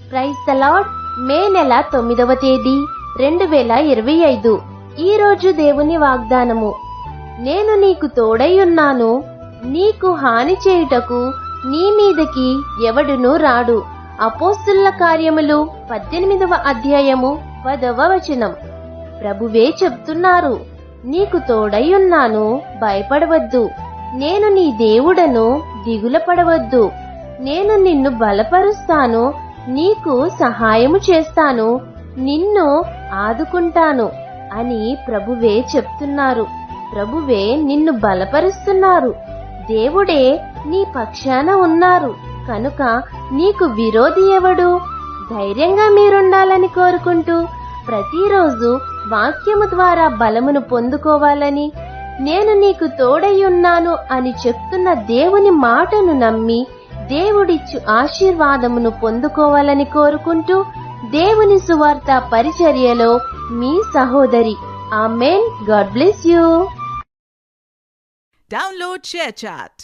Praise the lord. మే నెల 9వ తేదీ 2025. ఈ రోజు దేవుని వాగ్దానము. నేను నీకు తోడై ఉన్నాను, నీకు హాని చేయుటకు నీ మీదకి ఎవడునూ రాడు. అపోస్తుల కార్యములు 18వ అధ్యాయము 10వ వచనం. ప్రభువే చెప్తున్నారు, నీకు తోడై ఉన్నాను, భయపడవద్దు. నేను నీ దేవుడను, దిగుల పడవద్దు. నేను నిన్ను బలపరుస్తాను, నీకు సహాయము చేస్తాను, నిన్ను ఆదుకుంటాను అని ప్రభువే చెప్తున్నారు. ప్రభువే నిన్ను బలపరుస్తున్నారు. దేవుడే నీ పక్షాన ఉన్నారు కనుక నీకు విరోధి ఎవడు? ధైర్యంగా మీరుండాలని కోరుకుంటూ ప్రతిరోజు వాక్యము ద్వారా బలమును పొందుకోవాలని, నేను నీకు తోడై ఉన్నాను అని చెప్తున్న దేవుని మాటను నమ్మి దేవుడిచ్చు ఆశీర్వాదమును పొందుకోవాలని కోరుకుంటూ దేవుని సువార్త పరిచర్యలో మీ సహోదరి. Amen. God bless you. Download ShareChat.